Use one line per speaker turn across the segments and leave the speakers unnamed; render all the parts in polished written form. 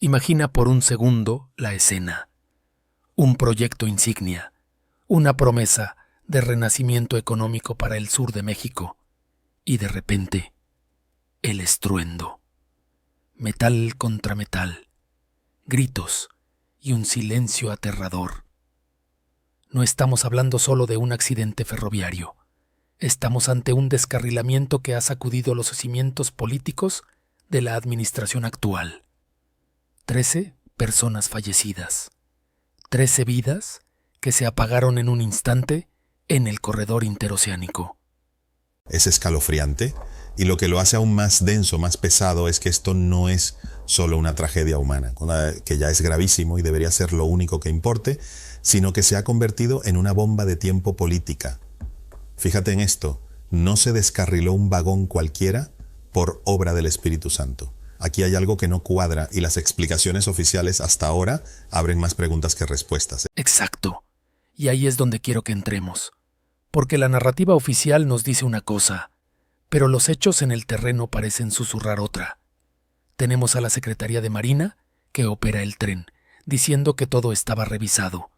Imagina por un segundo la escena. Un proyecto insignia, una promesa de renacimiento económico para el sur de México. Y de repente, el estruendo. Metal contra metal, gritos y un silencio aterrador. No estamos hablando solo de un accidente ferroviario. Estamos ante un descarrilamiento que ha sacudido los cimientos políticos de la administración actual. 13 personas fallecidas. 13 vidas que se apagaron en un instante en el corredor interoceánico.
Es escalofriante, y lo que lo hace aún más denso, más pesado, es que esto no es solo una tragedia humana, que ya es gravísimo y debería ser lo único que importe, sino que se ha convertido en una bomba de tiempo política. Fíjate en esto, no se descarriló un vagón cualquiera por obra del Espíritu Santo. Aquí hay algo que no cuadra y las explicaciones oficiales hasta ahora abren más preguntas que respuestas.
Exacto. Y ahí es donde quiero que entremos. Porque la narrativa oficial nos dice una cosa, pero los hechos en el terreno parecen susurrar otra. Tenemos a la Secretaría de Marina, que opera el tren, diciendo que todo estaba revisado.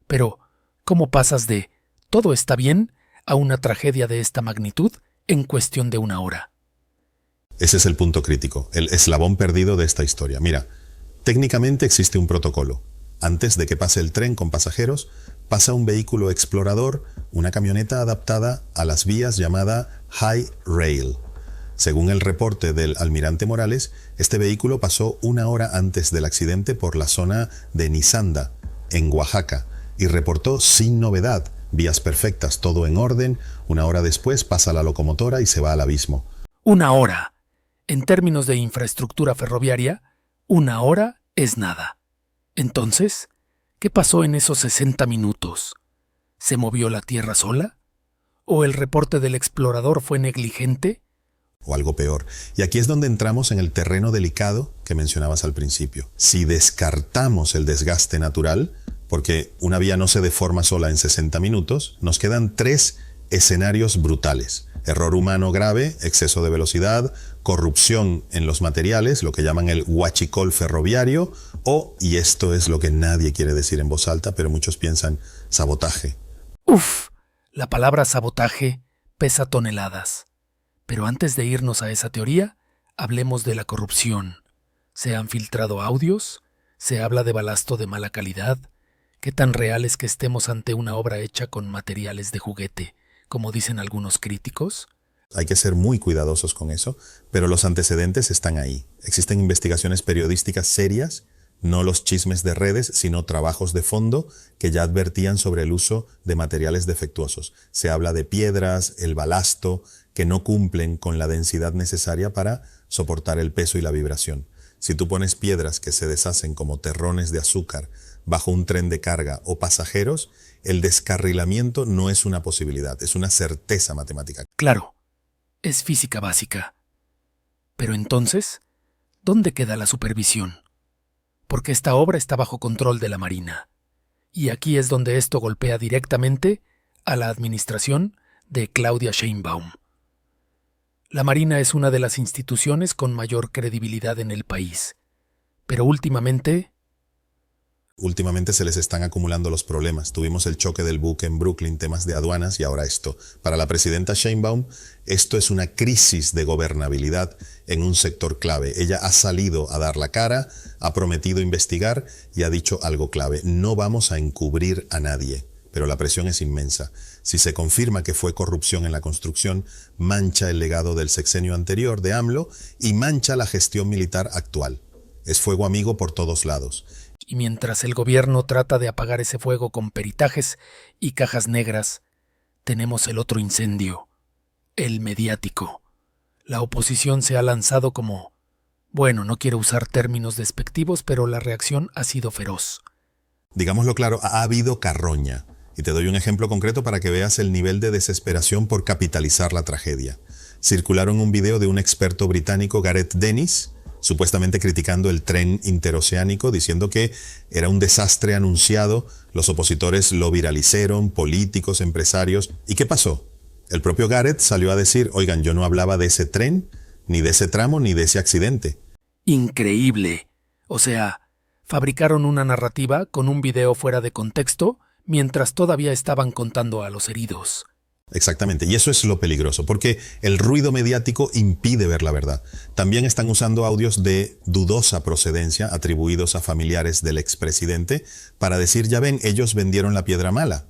Pero, ¿cómo pasas de «todo está bien» a una tragedia de esta magnitud en cuestión de una hora?
Ese es el punto crítico, el eslabón perdido de esta historia. Mira, técnicamente existe un protocolo. Antes de que pase el tren con pasajeros, pasa un vehículo explorador, una camioneta adaptada a las vías llamada High Rail. Según el reporte del almirante Morales, este vehículo pasó 1 hora antes del accidente por la zona de Nizanda, en Oaxaca, y reportó sin novedad, vías perfectas, todo en orden. 1 hora después pasa la locomotora y se va al abismo.
1 hora. En términos de infraestructura ferroviaria, 1 hora es nada. Entonces, ¿qué pasó en esos 60 minutos? ¿Se movió la Tierra sola? ¿O el reporte del explorador fue negligente?
O algo peor. Y aquí es donde entramos en el terreno delicado que mencionabas al principio. Si descartamos el desgaste natural, porque una vía no se deforma sola en 60 minutos, nos quedan 3 escenarios brutales. Error humano grave, exceso de velocidad, corrupción en los materiales, lo que llaman el huachicol ferroviario, o, y esto es lo que nadie quiere decir en voz alta, pero muchos piensan, sabotaje.
Uf, la palabra sabotaje pesa toneladas. Pero antes de irnos a esa teoría, hablemos de la corrupción. ¿Se han filtrado audios? ¿Se habla de balasto de mala calidad? ¿Qué tan real es que estemos ante una obra hecha con materiales de juguete, como dicen algunos críticos?
Hay que ser muy cuidadosos con eso, pero los antecedentes están ahí. Existen investigaciones periodísticas serias, no los chismes de redes, sino trabajos de fondo que ya advertían sobre el uso de materiales defectuosos. Se habla de piedras, el balasto, que no cumplen con la densidad necesaria para soportar el peso y la vibración. Si tú pones piedras que se deshacen como terrones de azúcar bajo un tren de carga o pasajeros, el descarrilamiento no es una posibilidad, es una certeza matemática.
Claro, es física básica. Pero entonces, ¿dónde queda la supervisión? Porque esta obra está bajo control de la Marina. Y aquí es donde esto golpea directamente a la administración de Claudia Sheinbaum. La Marina es una de las instituciones con mayor credibilidad en el país. Pero últimamente
se les están acumulando los problemas. Tuvimos el choque del buque en Brooklyn, temas de aduanas y ahora esto. Para la presidenta Sheinbaum, esto es una crisis de gobernabilidad en un sector clave. Ella ha salido a dar la cara, ha prometido investigar y ha dicho algo clave. No vamos a encubrir a nadie, pero la presión es inmensa. Si se confirma que fue corrupción en la construcción, mancha el legado del sexenio anterior de AMLO y mancha la gestión militar actual. Es fuego amigo por todos lados.
Y mientras el gobierno trata de apagar ese fuego con peritajes y cajas negras, tenemos el otro incendio, el mediático. La oposición se ha lanzado como... Bueno, no quiero usar términos despectivos, pero la reacción ha sido feroz.
Digámoslo claro, ha habido carroña. Y te doy un ejemplo concreto para que veas el nivel de desesperación por capitalizar la tragedia. Circularon un video de un experto británico, Gareth Dennis, supuestamente criticando el tren interoceánico, diciendo que era un desastre anunciado. Los opositores lo viralizaron, políticos, empresarios. ¿Y qué pasó? El propio Gareth salió a decir, oigan, yo no hablaba de ese tren, ni de ese tramo, ni de ese accidente.
Increíble. O sea, fabricaron una narrativa con un video fuera de contexto mientras todavía estaban contando a los heridos.
Exactamente, y eso es lo peligroso, porque el ruido mediático impide ver la verdad. También están usando audios de dudosa procedencia atribuidos a familiares del expresidente para decir, ya ven, ellos vendieron la piedra mala.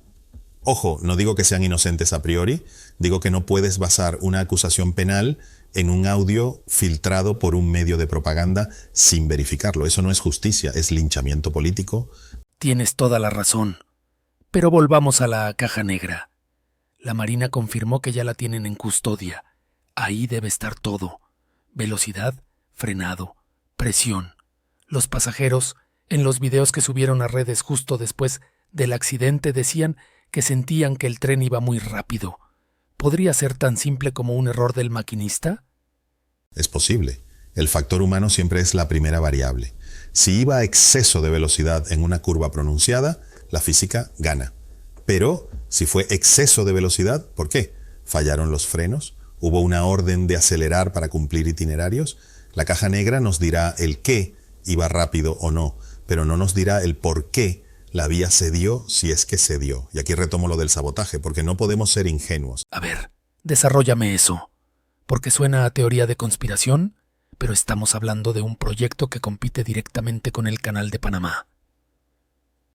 Ojo, no digo que sean inocentes a priori, digo que no puedes basar una acusación penal en un audio filtrado por un medio de propaganda sin verificarlo. Eso no es justicia, es linchamiento político.
Tienes toda la razón. Pero volvamos a la caja negra. La Marina confirmó que ya la tienen en custodia. Ahí debe estar todo. Velocidad, frenado, presión. Los pasajeros, en los videos que subieron a redes justo después del accidente, decían que sentían que el tren iba muy rápido. ¿Podría ser tan simple como un error del maquinista?
Es posible. El factor humano siempre es la primera variable. Si iba a exceso de velocidad en una curva pronunciada, la física gana. Pero si fue exceso de velocidad, ¿por qué? ¿Fallaron los frenos? ¿Hubo una orden de acelerar para cumplir itinerarios? La caja negra nos dirá el qué iba rápido o no, pero no nos dirá el por qué la vía cedió si es que cedió. Y aquí retomo lo del sabotaje, porque no podemos ser ingenuos.
A ver, desarróllame eso. Porque suena a teoría de conspiración, pero estamos hablando de un proyecto que compite directamente con el Canal de Panamá.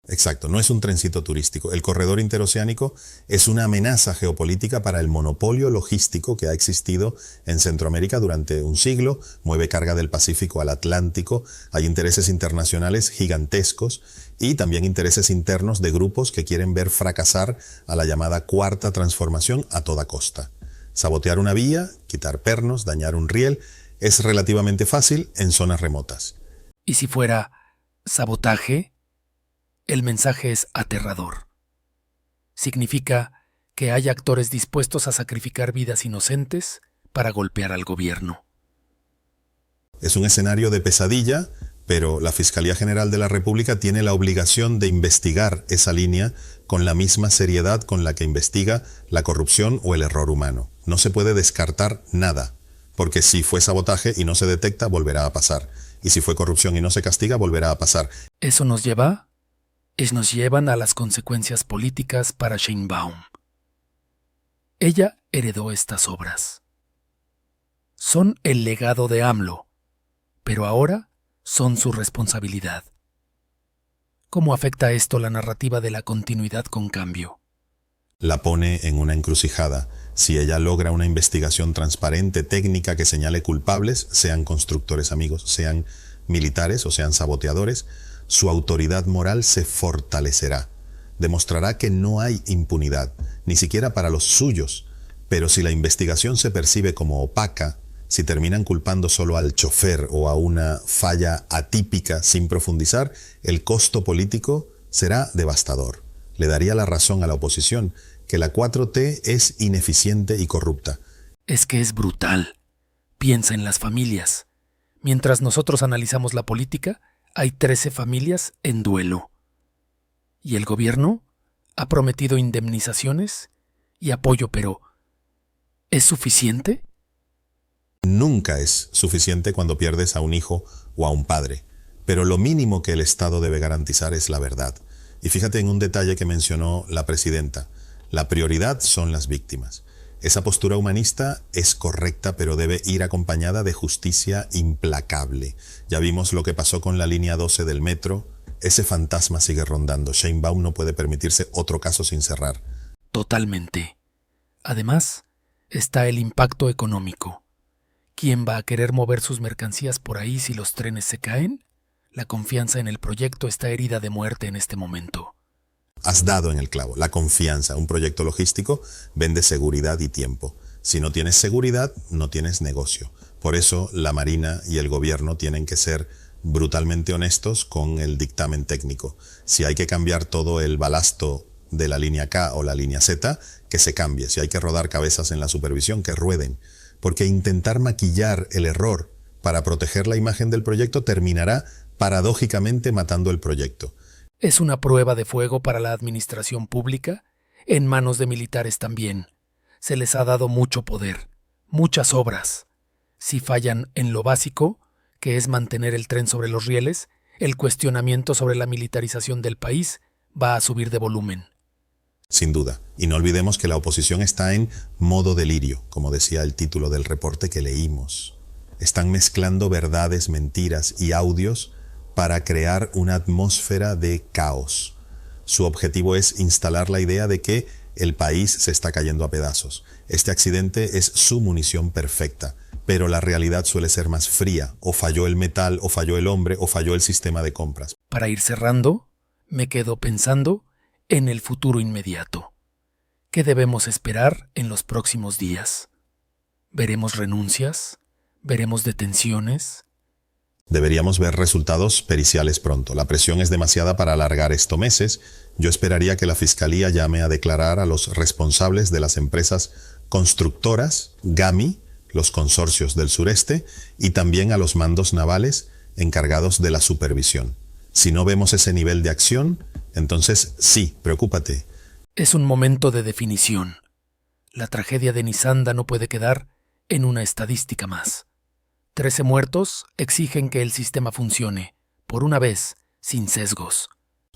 Exacto, no es un trencito turístico. El corredor interoceánico es una amenaza geopolítica para el monopolio logístico que ha existido en Centroamérica durante un siglo. Mueve carga del Pacífico al Atlántico. Hay intereses internacionales gigantescos y también intereses internos de grupos que quieren ver fracasar a la llamada cuarta transformación a toda costa. Sabotear una vía, quitar pernos, dañar un riel, es relativamente fácil en zonas remotas.
¿Y si fuera sabotaje? El mensaje es aterrador. Significa que hay actores dispuestos a sacrificar vidas inocentes para golpear al gobierno.
Es un escenario de pesadilla, pero la Fiscalía General de la República tiene la obligación de investigar esa línea con la misma seriedad con la que investiga la corrupción o el error humano. No se puede descartar nada, porque si fue sabotaje y no se detecta, volverá a pasar. Y si fue corrupción y no se castiga, volverá a pasar.
Eso nos llevan a las consecuencias políticas para Sheinbaum. Ella heredó estas obras. Son el legado de AMLO, pero ahora son su responsabilidad. ¿Cómo afecta esto la narrativa de la continuidad con cambio?
La pone en una encrucijada. Si ella logra una investigación transparente, técnica, que señale culpables, sean constructores amigos, sean militares o sean saboteadores, su autoridad moral se fortalecerá. Demostrará que no hay impunidad, ni siquiera para los suyos. Pero si la investigación se percibe como opaca, si terminan culpando solo al chofer o a una falla atípica sin profundizar, el costo político será devastador. Le daría la razón a la oposición, que la 4T es ineficiente y corrupta.
Es que es brutal. Piensa en las familias. Mientras nosotros analizamos la política, hay 13 familias en duelo. Y el gobierno ha prometido indemnizaciones y apoyo, pero ¿es suficiente?
Nunca es suficiente cuando pierdes a un hijo o a un padre, pero lo mínimo que el Estado debe garantizar es la verdad. Y fíjate en un detalle que mencionó la presidenta. La prioridad son las víctimas. Esa postura humanista es correcta, pero debe ir acompañada de justicia implacable. Ya vimos lo que pasó con la línea 12 del metro. Ese fantasma sigue rondando. Sheinbaum no puede permitirse otro caso sin cerrar.
Totalmente. Además, está el impacto económico. ¿Quién va a querer mover sus mercancías por ahí si los trenes se caen? La confianza en el proyecto está herida de muerte en este momento.
Has dado en el clavo. La confianza. Un proyecto logístico vende seguridad y tiempo. Si no tienes seguridad, no tienes negocio. Por eso la Marina y el gobierno tienen que ser brutalmente honestos con el dictamen técnico. Si hay que cambiar todo el balasto de la línea K o la línea Z, que se cambie. Si hay que rodar cabezas en la supervisión, que rueden. Porque intentar maquillar el error para proteger la imagen del proyecto terminará paradójicamente matando el proyecto.
Es una prueba de fuego para la administración pública, en manos de militares también. Se les ha dado mucho poder, muchas obras. Si fallan en lo básico, que es mantener el tren sobre los rieles, el cuestionamiento sobre la militarización del país va a subir de volumen.
Sin duda. Y no olvidemos que la oposición está en modo delirio, como decía el título del reporte que leímos. Están mezclando verdades, mentiras y audios para crear una atmósfera de caos. Su objetivo es instalar la idea de que el país se está cayendo a pedazos. Este accidente es su munición perfecta, pero la realidad suele ser más fría. O falló el metal, o falló el hombre, o falló el sistema de compras.
Para ir cerrando, me quedo pensando en el futuro inmediato. ¿Qué debemos esperar en los próximos días? ¿Veremos renuncias? ¿Veremos detenciones?
Deberíamos ver resultados periciales pronto. La presión es demasiada para alargar esto meses. Yo esperaría que la Fiscalía llame a declarar a los responsables de las empresas constructoras, GAMI, los consorcios del sureste, y también a los mandos navales encargados de la supervisión. Si no vemos ese nivel de acción, entonces sí, preocúpate.
Es un momento de definición. La tragedia de Nisanda no puede quedar en una estadística más. 13 muertos exigen que el sistema funcione, por una vez, sin sesgos.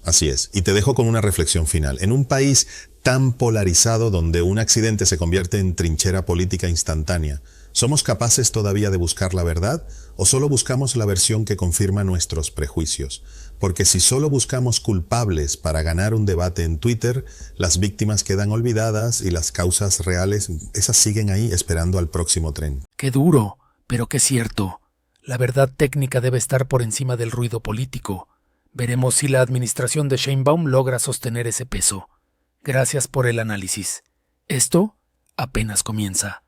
Así es. Y te dejo con una reflexión final. En un país tan polarizado donde un accidente se convierte en trinchera política instantánea, ¿somos capaces todavía de buscar la verdad o solo buscamos la versión que confirma nuestros prejuicios? Porque si solo buscamos culpables para ganar un debate en Twitter, las víctimas quedan olvidadas y las causas reales, esas siguen ahí esperando al próximo tren.
¡Qué duro! Pero qué cierto. La verdad técnica debe estar por encima del ruido político. Veremos si la administración de Sheinbaum logra sostener ese peso. Gracias por el análisis. Esto apenas comienza.